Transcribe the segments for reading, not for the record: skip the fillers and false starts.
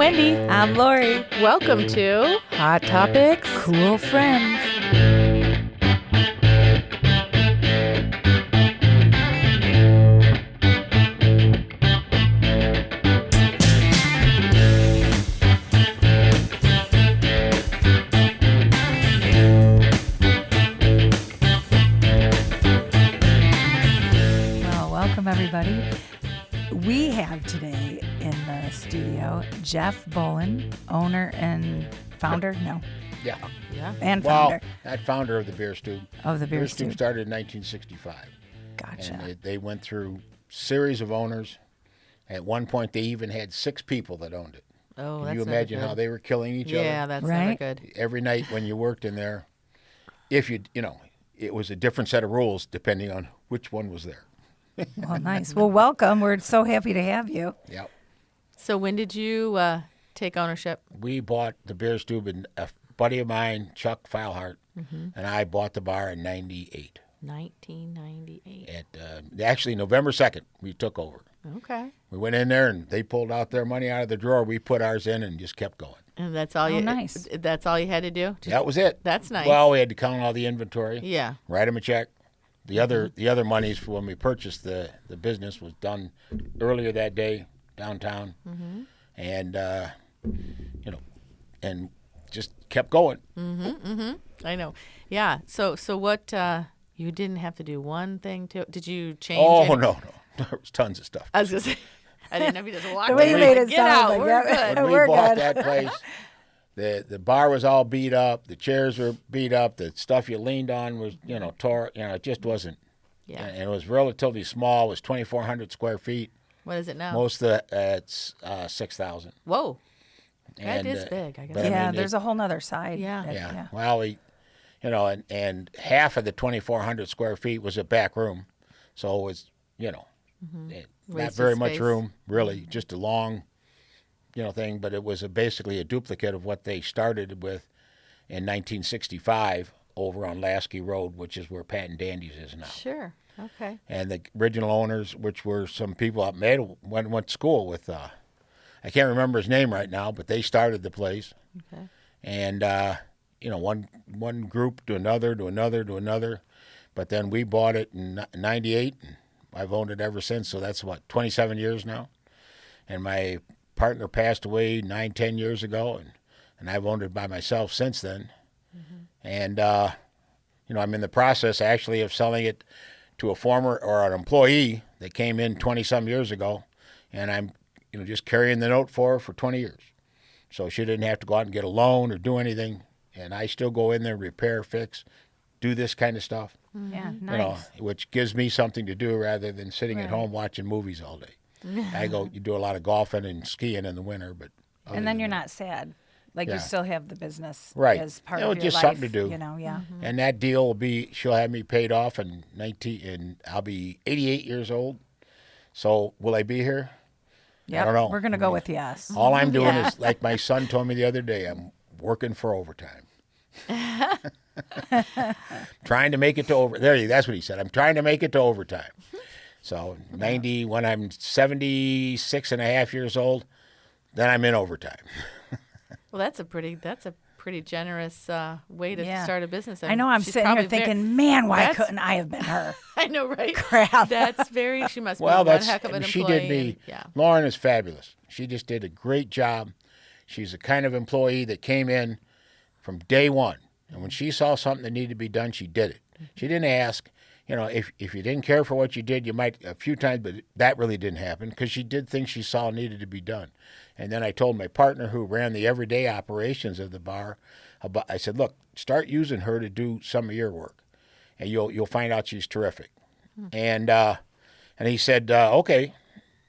Wendy. I'm Lori. Welcome to Hot Topics. Cool friends. Well, welcome everybody. We have today in the studio Jeff Bollin, owner and founder. No, Yeah. and Well, founder that founder of the Bier Stube. of the Bier Bier Stube. Stube started in 1965. Gotcha. And they went through series of owners. At one point, they even had 6 people that owned it. Oh, Can that's you never imagine good. how they were killing each Yeah, other? that's Right? never good. Every night when you worked in there, if you know, it was a different set of rules depending on which one was there. Well, nice. Well, welcome. We're so happy to have you. Yep. So when did you take ownership? We bought the Bier Stube, and a buddy of mine, Chuck Feilhart, and I bought the bar in 98. 1998. Actually, November 2nd, we took over. Okay. We went in there, and they pulled out their money out of the drawer. We put ours in and just kept going. And that's all nice. That's all you had to do? That was it. That's nice. Well, we had to count all the inventory, Yeah. write them a check. The other monies for when we purchased the business was done earlier that day downtown, and and just kept going. I know. Yeah. So what you didn't have to do one thing to did you change Oh any- no, there was tons of stuff. I was going to say I didn't know if you just walked The way in you and made like, it get sound out. like We're that. good. When We're we bought good. that place, the bar was all beat up. The chairs were beat up. The stuff you leaned on was tore. It just wasn't. Yeah. And it was relatively small. It was 2,400 square feet. What is it now? Most of it's 6,000. Whoa. That And, is big, I guess. but I Yeah, mean, there's a whole nother side. Yeah. Yeah. Well, and half of the 2,400 square feet was a back room, so it was not Wasted very much space. room really, just a long, thing. But it was basically a duplicate of what they started with in 1965 over on Lasky Road, which is where Pat and Dandy's is now. Sure. Okay. And the original owners, which were some people up went to school with. I can't remember his name right now, but they started the place. Okay. And one group to another, but then we bought it in '98, and I've owned it ever since. So that's 27 years now. And my partner passed away 9-10 years ago, and I've owned it by myself since then. And I'm in the process actually of selling it to a former or an employee that came in 20-some years ago, and I'm just carrying the note for her for 20 years. So she didn't have to go out and get a loan or do anything, and I still go in there, repair, fix, do this kind of stuff, Yeah, nice. which gives me something to do rather than sitting at Right. home watching movies all day. You do a lot of golfing and skiing in the winter, but other And then than you're that- not sad. Like Yeah. you still have the business Right. as part You know, of your just life. something to do. Yeah. And that deal will be, she'll have me paid off in 19, and I'll be 88 years old. So will I be here? Yep. don't know. We're gonna go with yes. All I'm doing Yeah. is, like my son told me the other day, I'm working for overtime. Trying to make it to that's what he said. I'm trying to make it to overtime. So 90, when I'm 76 and a half years old, then I'm in overtime. Well, that's a pretty generous way to Yeah. start a business. I know. I'm she's sitting here probably very- thinking, man, why That's- couldn't I have been her? I know, right? Crap. That's very. She must Well, be one that's heck of an she employee. did me. and- yeah. Lauren is fabulous. She just did a great job. She's the kind of employee that came in from day one, and when she saw something that needed to be done, she did it. She didn't ask. If you didn't care for what you did, you might a few times, but that really didn't happen because she did things she saw needed to be done. And then I told my partner who ran the everyday operations of the bar, I said, look, start using her to do some of your work, and you'll find out she's terrific. And he said, okay.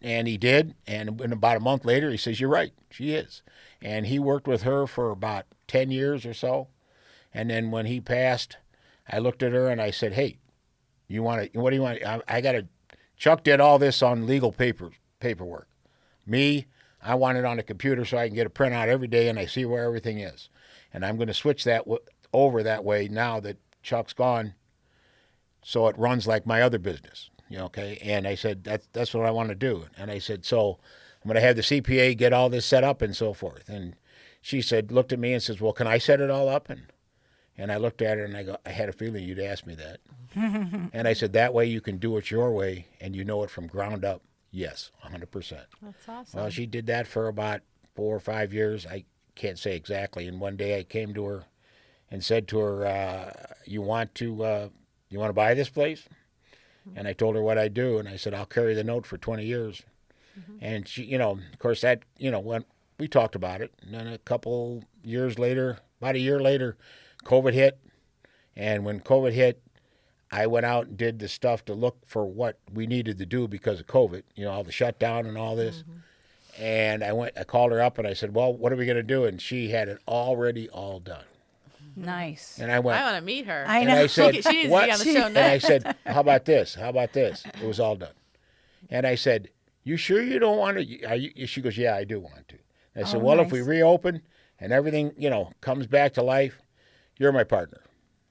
And he did. And about a month later, he says, you're right. She is. And he worked with her for about 10 years or so. And then when he passed, I looked at her and I said, hey, what do you want? Chuck did all this on legal paperwork. Me, I want it on a computer so I can get a printout every day and I see where everything is. And I'm going to switch that over that way now that Chuck's gone, so it runs like my other business. Okay. And I said, that's what I want to do. And I said, so I'm going to have the CPA get all this set up and so forth. And she looked at me and says, well, can I set it all up? And I looked at her and I go, I had a feeling you'd ask me that. And I said, that way you can do it your way and you know it from ground up. Yes, 100%. That's awesome. Well, she did that for about 4 or 5 years. I can't say exactly. And one day I came to her and said to her, you want to buy this place? And I told her what I do. And I said, I'll carry the note for 20 years. And she, of course, that, when we talked about it. And then a couple years later, about a year later, COVID hit. And when COVID hit, I went out and did the stuff to look for what we needed to do because of COVID, all the shutdown and all this. And I called her up and I said, well, what are we going to do? And she had it already all done. Nice. And I went, I want to meet her. I know. and I said, she needs what? to be on the show And I next. said, how about this? How about this? It was all done. And I said, you sure you don't want to? She goes, yeah, I do want to. And I said, well, if we nice. reopen and everything, comes back to life, you're my partner.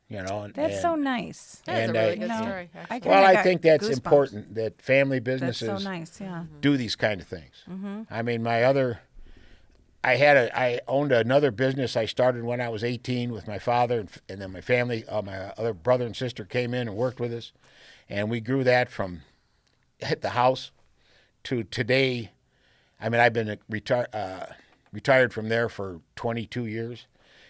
That's so nice. That is a and really I- good story. I actually. Well, kinda I got think that's goosebumps. important that family That's businesses so nice, yeah. do these kind of things. I mean, I owned another business I started when I was 18 with my father, and then my family, my other brother and sister came in and worked with us, and we grew that from at the house to today. I mean, I've been retired from there for 22 years,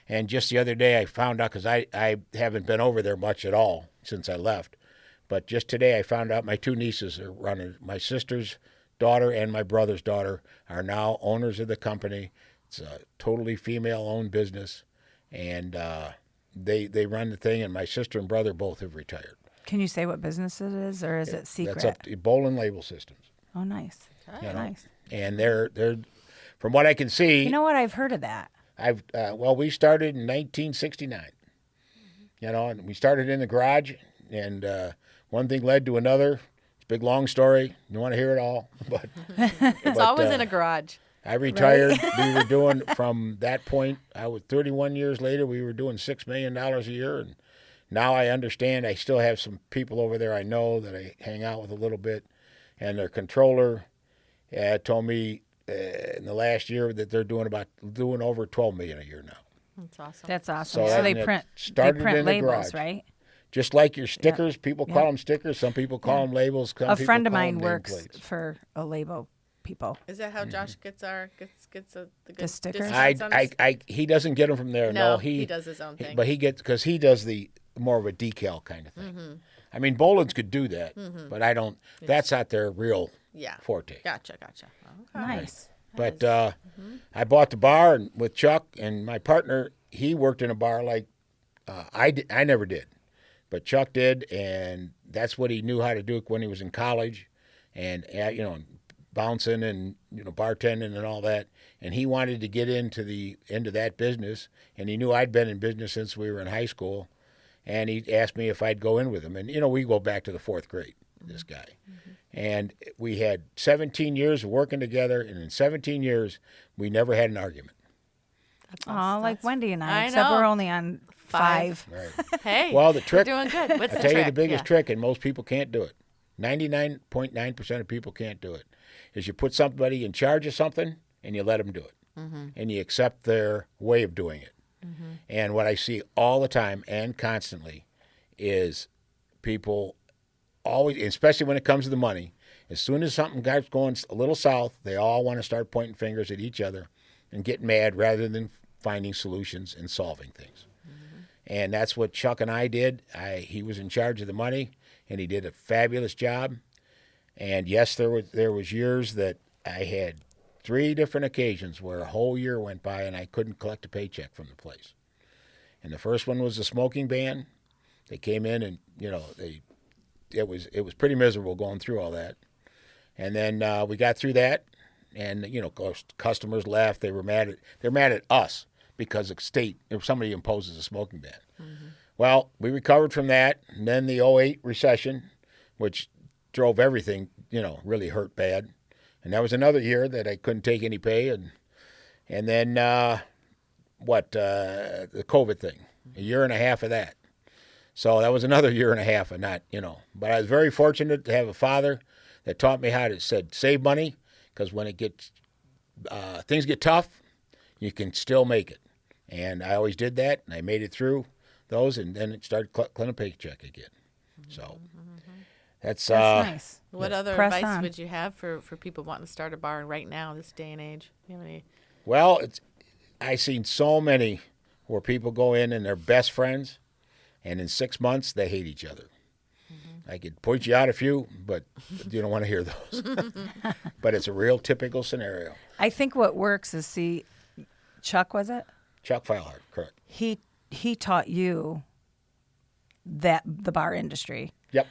and just the other day I found out, because I haven't been over there much at all since I left, but just today I found out my 2 nieces are running. My sister's daughter and my brother's daughter are now owners of the company. It's a totally female-owned business, and they run the thing, and my sister and brother both have retired. Can you say what business it is, or is it secret? That's up to Bollin Label Systems. Oh, nice. Nice. And they're from what I can see, You know what? I've heard of that. we started in 1969. And we started in the garage, and one thing led to another. It's a big, long story. You want to hear it all, but It's always in a garage. I retired. We were doing, from that point, 31 years later, we were doing $6 million a year. And now I understand. I still have some people over there I know that I hang out with a little bit. And their controller told me in the last year that they're doing over $12 million a year now. That's awesome. That's awesome. So So, that- they print started in the labels, garage. right? Just like your stickers, people call them stickers. Some people call them labels. Some A people friend of call mine 'em works nameplates. for a label people. Is that how Josh gets the good The stickers? discounts on his- He doesn't get them from there. No, No, he does his own thing. But because he does the more of a decal kind of thing. I mean, Bolin's could do that, but I don't. That's not their real Yeah. forte. Gotcha. Okay. Nice. But I bought the bar with Chuck and my partner. He worked in a bar like I never did, but Chuck did, and that's what he knew how to do when he was in college, and bouncing and bartending and all that. And he wanted to get into that business, and he knew I'd been in business since we were in high school, and he asked me if I'd go in with him. And we go back to the 4th grade. This guy. And we had 17 years of working together, and in 17 years, we never had an argument. Oh, like Wendy and I, I except know. we're only on 5. Right. Hey. Well, the trick, We're doing good. What's I'll the tell you trick? the biggest Yeah. trick, and most people can't do it. 99.9% of people can't do it, is you put somebody in charge of something, and you let them do it. And you accept their way of doing it. And what I see all the time and constantly is people always, especially when it comes to the money, as soon as something starts going a little south, they all want to start pointing fingers at each other and get mad rather than finding solutions and solving things. And that's what Chuck and I did. He was in charge of the money, and he did a fabulous job. And yes, there was years that I had 3 different occasions where a whole year went by and I couldn't collect a paycheck from the place. And the first one was the smoking ban. They came in and it was pretty miserable going through all that. And then we got through that, and customers left. They're mad at us because the state, if somebody imposes a smoking ban. Well, we recovered from that, and then the '08 recession, which drove everything, really hurt bad. And that was another year that I couldn't take any pay, and then the COVID thing, a year and a half of that. So that was another year and a half of not, But I was very fortunate to have a father that taught me how to save money, because when it gets things get tough, you can still make it. And I always did that, and I made it through those, and then it started cleaning a paycheck again. So that's nice. What other Press advice on. would you have for people wanting to start a bar right now, this day and age? You have any? well, I've seen so many where people go in and they're best friends, and in 6 months they hate each other. I could point you out a few, but you don't want to hear those. But it's a real typical scenario. I think what works is, see, Chuck, was it? Chuck Feilhart, correct. He taught you that the bar industry. Yep.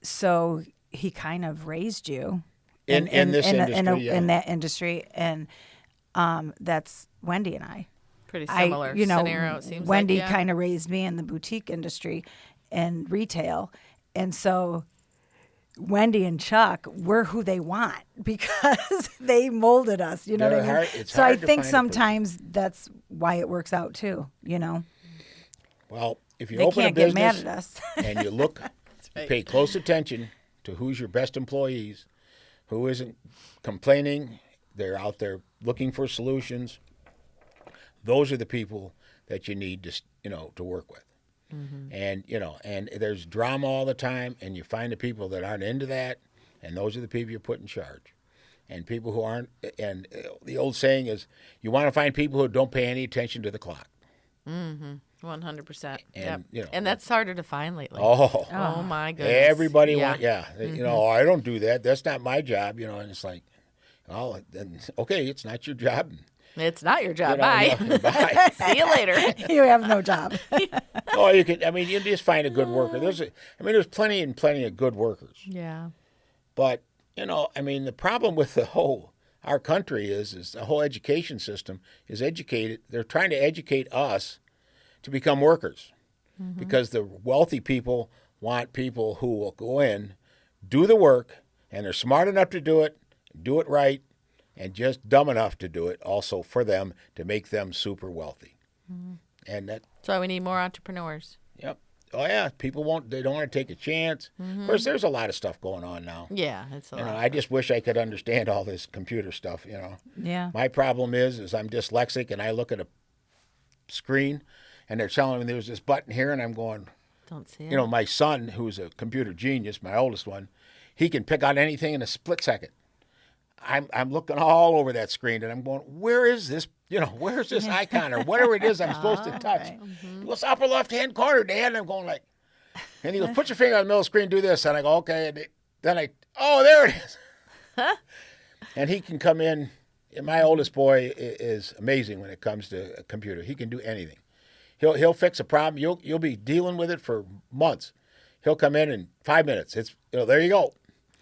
So he kind of raised you In this industry, yeah. in that industry, and that's Wendy and I. Pretty similar scenario, it seems Wendy like. kind of raised me in the boutique industry and retail, and so Wendy and Chuck were who they want because they molded us. You know what I mean? It's so I hard to think find a sometimes that's why it works out too. You know, Well, if you they open a can't get business mad at us. and you look, right. pay close attention to who's your best employees, who isn't complaining, they're out there looking for solutions. Those are the people that you need to work with. And and there's drama all the time, and you find the people that aren't into that, and those are the people you put in charge. And people who aren't, and the old saying is, you want to find people who don't pay any attention to the clock. 100%. And, and that's harder to find lately. Oh, My goodness. everybody yeah. I don't do that. That's not my job, and it's like, well, then, okay, it's not your job. It's not your job. You know, Bye. yeah, bye. See you later. You have no job. Oh, you just find a good worker. There's plenty of good workers. Yeah. But, the problem with our country is the whole education system is educated. They're trying to educate us to become workers because the wealthy people want people who will go in, do the work, and they're smart enough to do it right, and just dumb enough to do it also for them to make them super wealthy. And that, That's why we need more entrepreneurs. yep. Oh, yeah, people they don't want to take a chance. Of course, there's a lot of stuff going on now. Yeah, it's a lot. I just wish I could understand all this computer stuff, Yeah. My problem is I'm dyslexic, and I look at a screen, and they're telling me there's this button here, and I'm going, Don't see it. my son, who's a computer genius, my oldest one, he can pick out anything in a split second. I'm looking all over that screen, and I'm going, where is this? Where's this icon or whatever it is I'm supposed to touch? Right. What's upper left-hand corner, Dad? And I'm going like, and he goes, put your finger on the middle of the screen, do this. And I go, okay. And then there it is. And he can come in. And my oldest boy is amazing when it comes to a computer. He can do anything. He'll fix a problem. You'll be dealing with it for months. He'll come in 5 minutes. It's there you go.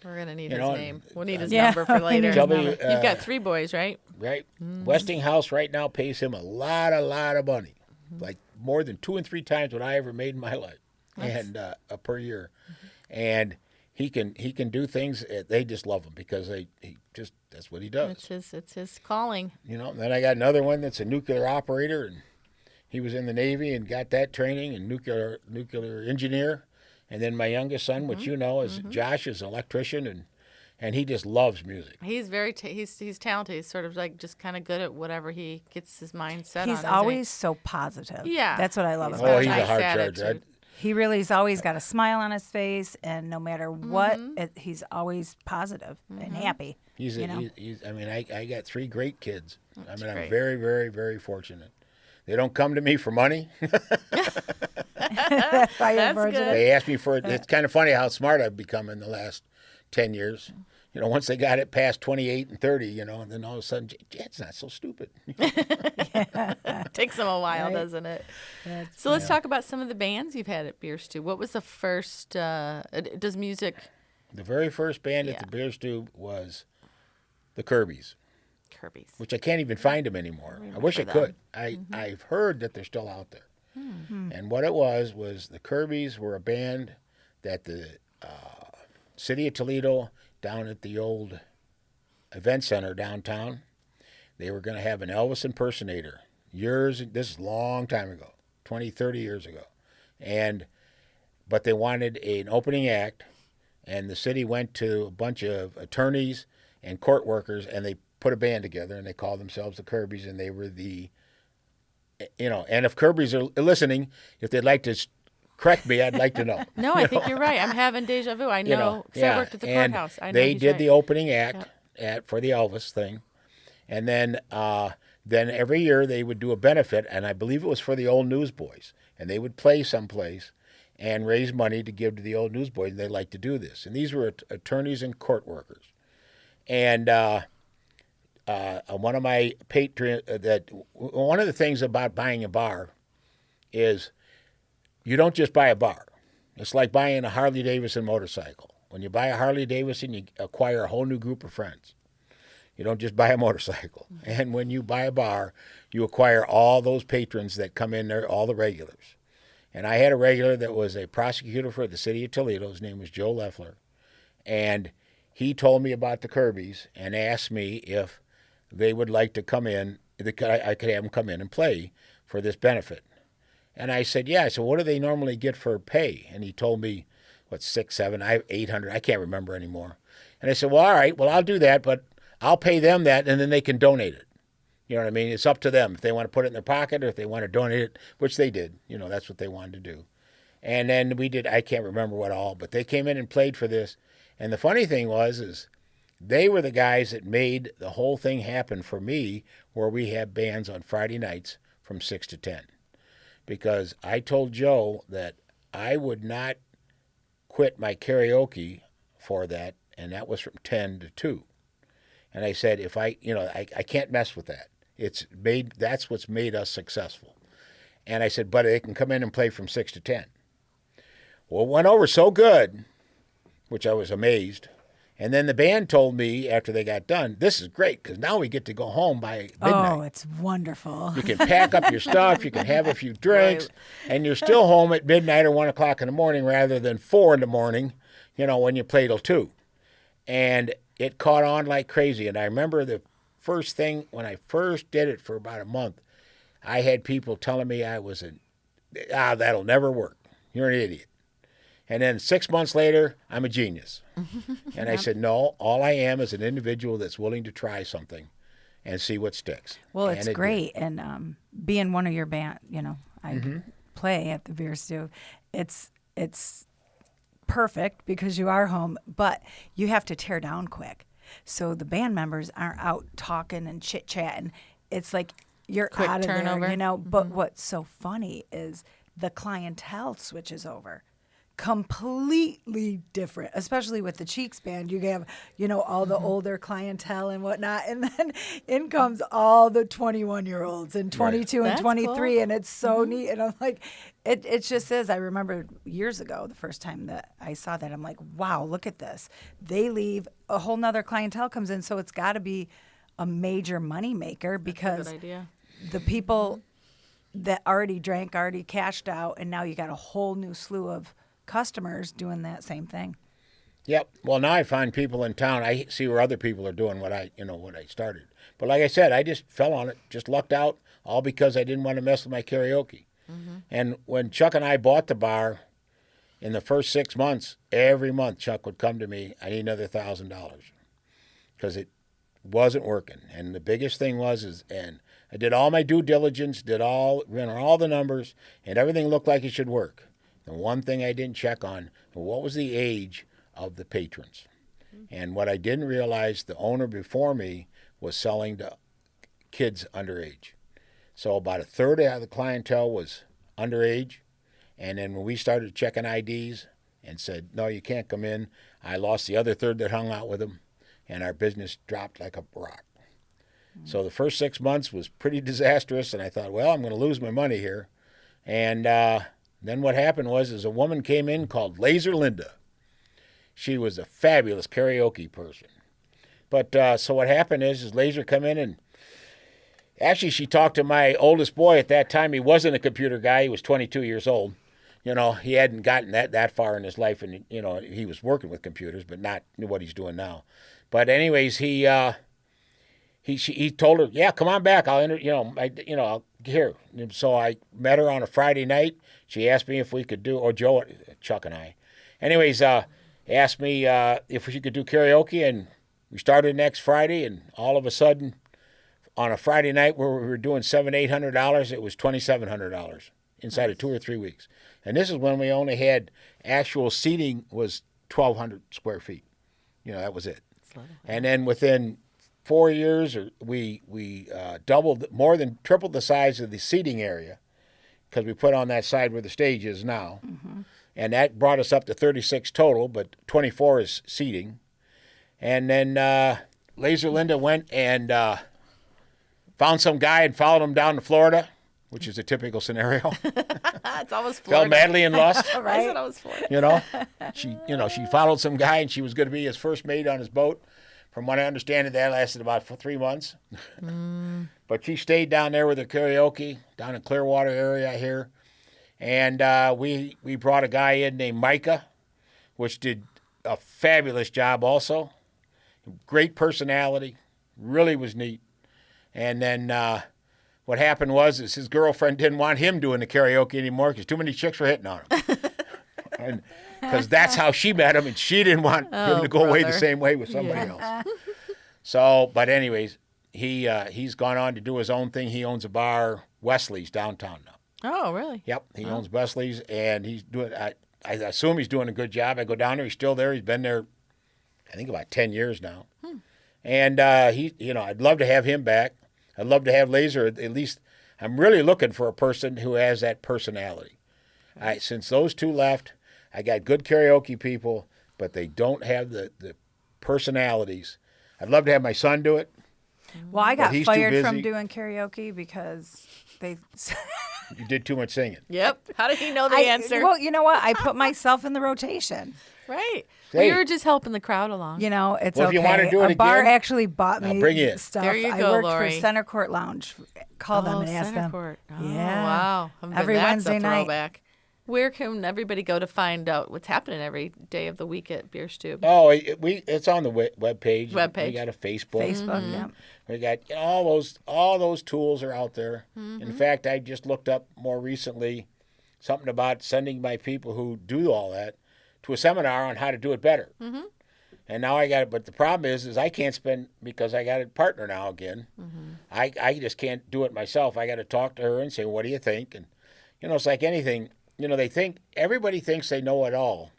We're going to need You his know, name. We'll need his Yeah, number for we need later. his Tell me, number. You've got 3 boys, right? Right. Westinghouse right now pays him a lot of money, like more than 2 and 3 times what I ever made in my life, and per year. And he can do things. They just love him because that's what he does. It's his calling. And then I got another one that's a nuclear operator, and he was in the Navy and got that training and nuclear engineer. And then my youngest son, which is Josh, is an electrician, and he just loves music. He's very he's talented. He's sort of like just kind of good at whatever he gets his mind set on. He's isn't he? always so positive. Yeah. That's what I love He's about Oh, got he's him. a nice hard attitude. charger. He really has always got a smile on his face, and no matter what, he's always positive and happy. He's you know? I got 3 great kids. That's I'm great. very, very, very fortunate. They don't come to me for money. That's good. They ask me for it. It's kind of funny how smart I've become in the last 10 years. Once they got it past 28 and 30, and then all of a sudden, Jed's not so stupid. Takes him a while, Right. doesn't it? So let's talk about some of the bands you've had at Bier Stube. What was the first? Does music? The very first band at the Bier Stube was the Kirby's, Kirby's. which I can't even find them anymore. I wish I remember could. I've heard that they're still out there. And what it was the Kirby's were a band that the city of Toledo, down at the old event center downtown, they were going to have an Elvis impersonator. This is a long time ago, 20, 30 years ago. But they wanted an opening act, and the city went to a bunch of attorneys and court workers, and they put a band together, and they called themselves the Kirby's, and they were the, and if Kirby's are listening, if they'd like to correct me, I'd like to know. No, I think you're right. I'm having deja vu. I know, 'cause I worked at the and courthouse. I know they he's did right. the opening act for the Elvis thing, and then every year they would do a benefit, and I believe it was for the old newsboys, and they would play someplace and raise money to give to the old newsboys, and they liked to do this. And these were attorneys and court workers. And one of my one of the things about buying a bar is you don't just buy a bar. It's like buying a Harley Davidson motorcycle. When you buy a Harley Davidson, you acquire a whole new group of friends. You don't just buy a motorcycle. And when you buy a bar, you acquire all those patrons that come in there, all the regulars. And I had a regular that was a prosecutor for the city of Toledo. His name was Joe Leffler. And he told me about the Kirby's and asked me if they would like to come in, I could have them come in and play for this benefit. And I said, yeah. I said, what do they normally get for pay? And he told me, what, 600, 700, 800, I can't remember anymore. And I said, well, all right, well, I'll do that, but I'll pay them that, and then they can donate it. You know what I mean? It's up to them if they want to put it in their pocket or if they want to donate it, which they did. That's what they wanted to do. And then we did, I can't remember what all, but they came in and played for this. And the funny thing is they were the guys that made the whole thing happen for me, where we have bands on Friday nights from 6 to 10. Because I told Joe that I would not quit my karaoke for that, and that was from 10 to 2. And I said, if I can't mess with that. That's what's made us successful. And I said, but they can come in and play from 6 to 10. Well, it went over so good, which I was amazed. And then the band told me after they got done, this is great because now we get to go home by midnight. Oh, it's wonderful. You can pack up your stuff, you can have a few drinks, and you're still home at midnight or 1 o'clock in the morning rather than 4 in the morning, when you play till 2. And it caught on like crazy. And I remember the first thing, when I first did it for about a month, I had people telling me I was that'll never work. You're an idiot. And then 6 months later, I'm a genius. And I said, no, all I am is an individual that's willing to try something and see what sticks. Well, it's great. And being one of your band, I play at the Bier Stube. It's perfect because you are home, but you have to tear down quick. So the band members aren't out talking and chit-chatting. It's like you're Quick out of turnover. there, But what's so funny is the clientele switches over. Completely different, especially with the Cheeks band. You have, all the older clientele and whatnot, and then in comes all the 21-year-olds and 22 and That's 23, cool. and it's so neat. And I'm like, it just is. I remember years ago, the first time that I saw that, I'm like, wow, look at this. They leave, a whole nother clientele comes in, so it's got to be a major money maker because Good idea. the people that already drank already cashed out, and now you got a whole new slew of customers doing that same thing. Yep. Well, now I find people in town. I see where other people are doing what I started. But like I said, I just fell on it, just lucked out, all because I didn't want to mess with my karaoke. And when Chuck and I bought the bar, in the first 6 months, every month Chuck would come to me, I need another $1,000 because it wasn't working. And the biggest thing and I did all my due diligence, ran all the numbers, and everything looked like it should work. The one thing I didn't check on, what was the age of the patrons? And what I didn't realize, the owner before me was selling to kids underage. So about a third of the clientele was underage. And then when we started checking IDs and said, no, you can't come in, I lost the other third that hung out with them, and our business dropped like a rock. So the first 6 months was pretty disastrous, and I thought, well, I'm going to lose my money here. And then what happened was a woman came in called Laser Linda. She was a fabulous karaoke person. But so what happened is Laser come in, and actually she talked to my oldest boy at that time. He wasn't a computer guy. He was 22 years old. He hadn't gotten that far in his life, and he was working with computers, but not what he's doing now. But anyways, he told her, yeah, come on back. I'll here. And so I met her on a Friday night. She asked me if we could do, or Chuck and I. Anyways, asked me if she could do karaoke, and we started next Friday, and all of a sudden, on a Friday night where we were doing $700-800, it was $2,700 inside of 2 or 3 weeks. And this is when we only had actual seating was 1,200 square feet. That was it. And then within 4 years, we doubled, more than tripled the size of the seating area, because we put on that side where the stage is now. Mm-hmm. And that brought us up to 36 total, but 24 is seating. And then Laser Linda went and found some guy and followed him down to Florida, which is a typical scenario. It's always Florida. Fell madly in lust. Right? Is it always Florida? She followed some guy, and she was going to be his first mate on his boat. From what I understand, that lasted about 3 months. But she stayed down there with her karaoke, down in Clearwater area here. And we brought a guy in named Micah, which did a fabulous job also. Great personality, really was neat. And then what happened was his girlfriend didn't want him doing the karaoke anymore because too many chicks were hitting on him. Because that's how she met him, and she didn't want him to go away the same way with somebody else. So, but anyways, he's gone on to do his own thing. He owns a bar, Wesley's, downtown now. Oh, really? Yep, he owns Wesley's, and he's doing. I assume he's doing a good job. I go down there, he's still there. He's been there, I think, about 10 years now. And I'd love to have him back. I'd love to have Laser. At least, I'm really looking for a person who has that personality. Since those two left, I got good karaoke people, but they don't have the personalities. I'd love to have my son do it. Well, I got fired from doing karaoke because they... You did too much singing. Yep. How did he know the answer? Well, you know what? I put myself in the rotation. Right. Well, you were just helping the crowd along. It's well, okay. If you want to do it a bar again, actually bought me bring you in. stuff. There you I go, worked Lori. for Center Court Lounge. Call them and ask them. Court. Oh, yeah. Wow. Every that's Wednesday a night. throwback. Where can everybody go to find out what's happening every day of the week at Bier Stube? Oh, it's on the web page. We got a Facebook. Facebook, yeah. We got all those tools are out there. In fact, I just looked up more recently something about sending my people who do all that to a seminar on how to do it better. And now I got it, but the problem is I can't spend, because I got a partner now again. I just can't do it myself. I got to talk to her and say, what do you think? And it's like anything. Everybody thinks they know it all,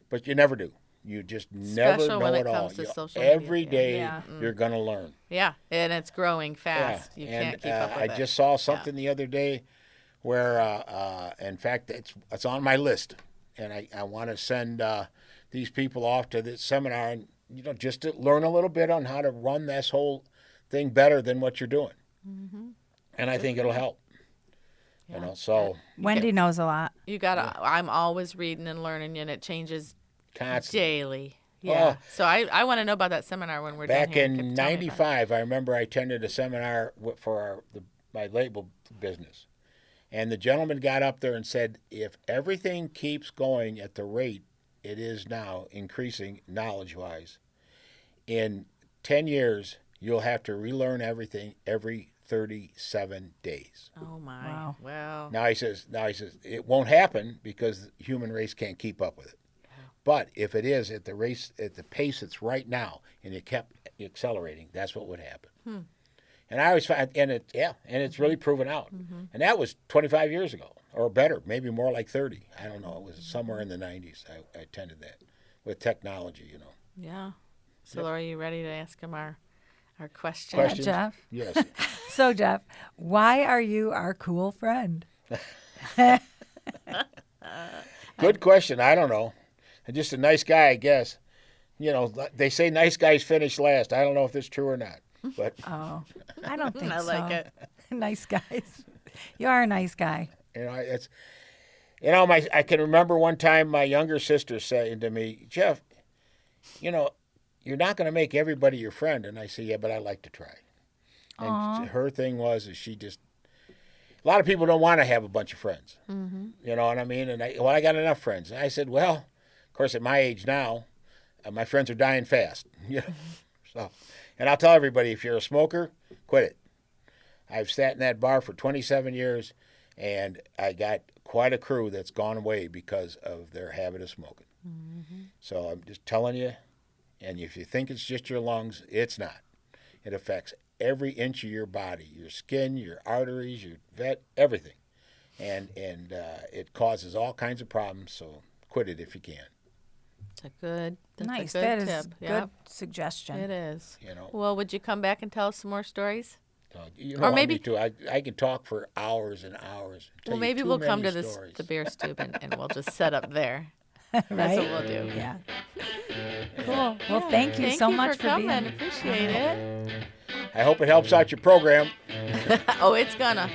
but you never do. You just never know it all. Every day you're going to learn. Yeah, and it's growing fast. Yeah. You can't keep up with it. I just saw something the other day where, in fact, it's on my list, and I want to send these people off to this seminar, and just to learn a little bit on how to run this whole thing better than what you're doing. And I think it'll help. So Wendy knows a lot. You gotta. I'm always reading and learning, and it changes constantly. Daily. Yeah. So I want to know about that seminar when we're done back here. in '95. I remember I attended a seminar for my label business, and the gentleman got up there and said, "If everything keeps going at the rate it is now, increasing knowledge-wise, in 10 years you'll have to relearn everything every 37 days." Oh my! Wow. Well. Now he says it won't happen because the human race can't keep up with it. But if it is at the pace it's right now, and it kept accelerating, that's what would happen. And I always find, and it's really proven out. And that was 25 years ago, or better, maybe more like 30. I don't know. It was somewhere in the 90s. I attended that with technology, Yeah. So, Laura, are you ready to ask him our question? Questions? Jeff? Yes. So, Jeff, why are you our cool friend? Good question. I don't know. I'm just a nice guy, I guess. They say nice guys finish last. I don't know if that's true or not. But Oh, I don't think I so. like it. Nice guys. You are a nice guy. I can remember one time my younger sister saying to me, "Jeff, you're not going to make everybody your friend." And I say, "Yeah, but I like to try." And her thing was, a lot of people don't want to have a bunch of friends. You know what I mean? And I got enough friends. And I said, well, of course, at my age now, my friends are dying fast. So, and I'll tell everybody, if you're a smoker, quit it. I've sat in that bar for 27 years, and I got quite a crew that's gone away because of their habit of smoking. So I'm just telling you, And if you think it's just your lungs, it's not. It affects every inch of your body, your skin, your arteries, your everything. And it causes all kinds of problems, so quit it if you can. That's nice. a good That tip. is Yep. good suggestion. It is. You know. Well, would you come back and tell us some more stories? You Or don't want maybe- me to. I can talk for hours and hours. Well, maybe we'll come to the Bier Stube and we'll just set up there. That's Right? what we'll do. Yeah. Cool. Well, thank you so much for coming. being. Appreciate it. I hope it helps out your program. Oh, it's gonna.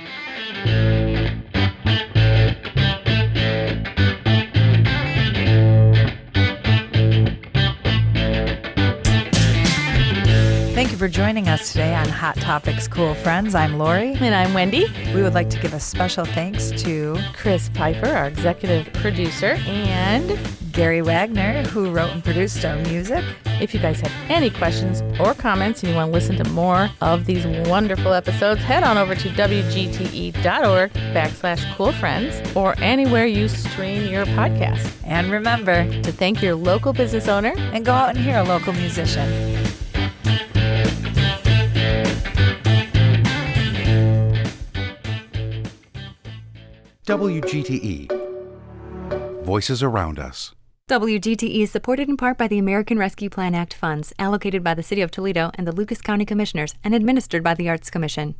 Thank you for joining us today on Hot Topics Cool Friends. I'm Lori. And I'm Wendy. We would like to give a special thanks to Chris Pfeiffer, our executive producer, and Gary Wagner, who wrote and produced our music. if you guys have any questions or comments and you want to listen to more of these wonderful episodes, head on over to wgte.org/coolfriends or anywhere you stream your podcast. And remember, To thank your local business owner. and go out and hear a local musician. WGTE. Voices around us. WGTE is supported in part by the American Rescue Plan Act funds allocated by the City of Toledo and the Lucas County Commissioners and administered by the Arts Commission.